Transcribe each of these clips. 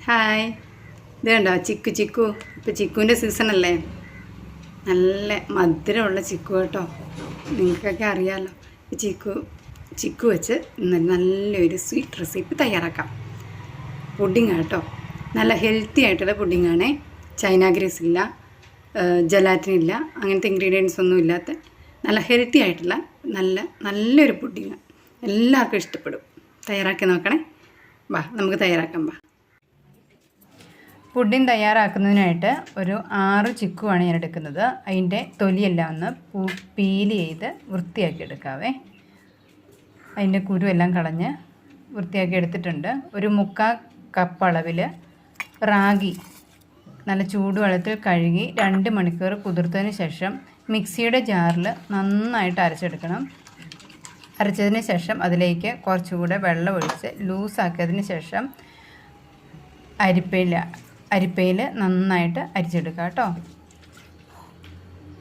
Hi, ഇത് കണ്ടോ ചിക്കു ഇപ്പോൾ ചിക്കുവിൻ്റെ സീസണല്ലേ. നല്ല മധുരമുള്ള ചിക്കു കേട്ടോ, നിങ്ങൾക്കൊക്കെ അറിയാമല്ലോ. ചിക്കു വെച്ച് നല്ലൊരു സ്വീറ്റ് റെസിപ്പി തയ്യാറാക്കാം. പുഡിങ് കേട്ടോ, നല്ല ഹെൽത്തി ആയിട്ടുള്ള പുഡിങ്ങാണേ. ചൈന ഗ്രീസ് ഇല്ല, ജലാറ്റിൻ ഇല്ല, അങ്ങനത്തെ ഇൻഗ്രീഡിയൻസ് ഒന്നും ഇല്ലാത്ത നല്ല ഹെൽത്തി ആയിട്ടുള്ള നല്ലൊരു പുഡിങ്. എല്ലാവർക്കും ഇഷ്ടപ്പെടും. തയ്യാറാക്കി നോക്കണേ. വാ നമുക്ക് തയ്യാറാക്കാം. പുഡിങ് തയ്യാറാക്കുന്നതിനായിട്ട് ഒരു 6 ചിക്കുവാണ് ഞാൻ എടുക്കുന്നത്. അതിൻ്റെ തൊലിയെല്ലാം ഒന്ന് പീൽ ചെയ്ത് വൃത്തിയാക്കി എടുക്കാവേ. അതിൻ്റെ കുരുവെല്ലാം കളഞ്ഞ് വൃത്തിയാക്കി എടുത്തിട്ടുണ്ട്. ഒരു 3/4 കപ്പ് അളവിൽ റാഗി നല്ല ചൂടുവെള്ളത്തിൽ കഴുകി 2 മണിക്കൂർ കുതിർത്തതിന് ശേഷം മിക്സിയുടെ ജാറിൽ നന്നായിട്ട് അരച്ചെടുക്കണം. അരച്ചതിന് ശേഷം അതിലേക്ക് കുറച്ചുകൂടെ വെള്ളം ഒഴിച്ച് ലൂസാക്കിയതിന് ശേഷം അരിപ്പയിൽ നന്നായിട്ട് അരിച്ചെടുക്കുക കേട്ടോ.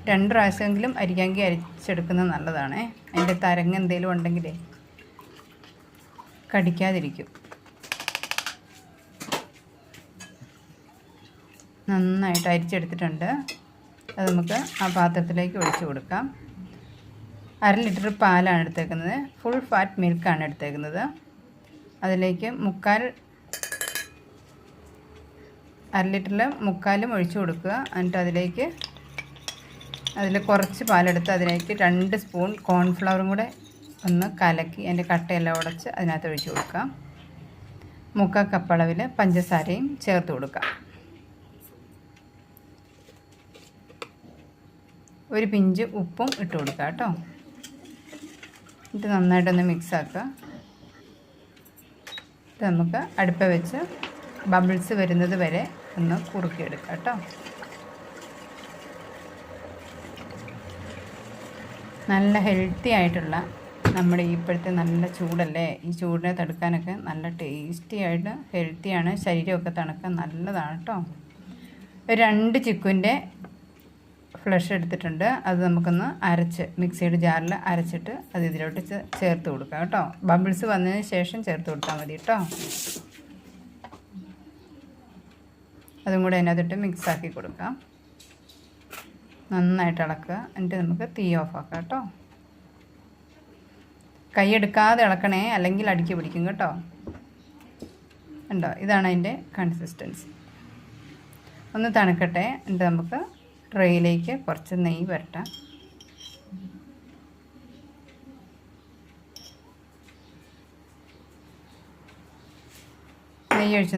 2 പ്രാവശ്യമെങ്കിലും അരിക്കാമെങ്കിൽ അരിച്ചെടുക്കുന്നത് നല്ലതാണേ. അതിൻ്റെ തരങ്ങ് എന്തെങ്കിലും ഉണ്ടെങ്കിലേ കടിക്കാതിരിക്കും. നന്നായിട്ട് അരിച്ചെടുത്തിട്ടുണ്ട്. അത് നമുക്ക് ആ പാത്രത്തിലേക്ക് ഒഴിച്ചു കൊടുക്കാം. 1/2 ലിറ്റർ പാലാണ് എടുത്തേക്കുന്നത്. ഫുൾ ഫാറ്റ് മിൽക്കാണ് എടുത്തേക്കുന്നത്. അതിലേക്ക് 1/2 ലിറ്ററിൽ 3/4 ഒഴിച്ചു കൊടുക്കുക. എന്നിട്ട് അതിൽ കുറച്ച് പാലെടുത്ത് അതിലേക്ക് 2 സ്പൂൺ കോൺഫ്ലവറും കൂടെ ഒന്ന് കലക്കി അതിൻ്റെ കട്ടയെല്ലാം ഉടച്ച് അതിനകത്ത് ഒഴിച്ചു കൊടുക്കാം. 3/4 കപ്പ് അളവിൽ പഞ്ചസാരയും ചേർത്ത് കൊടുക്കാം. ഒരു പിഞ്ച് ഉപ്പും ഇട്ട് കൊടുക്കുക കേട്ടോ. ഇത് നന്നായിട്ടൊന്ന് മിക്സാക്കുക. ഇത് നമുക്ക് അടുപ്പ വെച്ച് ബബിൾസ് വരുന്നത് വരെ ഒന്ന് കുറുക്കിയെടുക്കുക കേട്ടോ. നല്ല ഹെൽത്തി ആയിട്ടുള്ള നമ്മുടെ ഇപ്പോഴത്തെ നല്ല ചൂടല്ലേ, ഈ ചൂടിനെ തടുക്കാനൊക്കെ നല്ല ടേസ്റ്റി ആയിട്ട് ഹെൽത്തിയാണ്. ശരീരമൊക്കെ തണുക്കാൻ നല്ലതാണ് കേട്ടോ. 2 ചിക്കുവിൻ്റെ ഫ്ലഷ് എടുത്തിട്ടുണ്ട്. അത് നമുക്കൊന്ന് അരച്ച് മിക്സിയുടെ ജാറിൽ അരച്ചിട്ട് അത് ഇതിലോട്ട് ചേർത്ത് കൊടുക്കാം കേട്ടോ. ബബിൾസ് വന്നതിന് ശേഷം ചേർത്ത് കൊടുത്താൽ മതി കേട്ടോ. അതും കൂടെ അതിനകത്തിട്ട് മിക്സാക്കി കൊടുക്കാം. നന്നായിട്ട് ഇളക്കുക. എന്നിട്ട് നമുക്ക് തീ ഓഫാക്കാം കേട്ടോ. കൈയെടുക്കാതെ ഇളക്കണേ, അല്ലെങ്കിൽ അടിക്ക് പിടിക്കും കേട്ടോ. ഉണ്ടോ, ഇതാണ് അതിൻ്റെ കൺസിസ്റ്റൻസി. ഒന്ന് തണുക്കട്ടെ. എന്നിട്ട് നമുക്ക് ട്രേയിലേക്ക് കുറച്ച് നെയ്യ് വരട്ടാം. നെയ്യ് ഒഴിച്ച്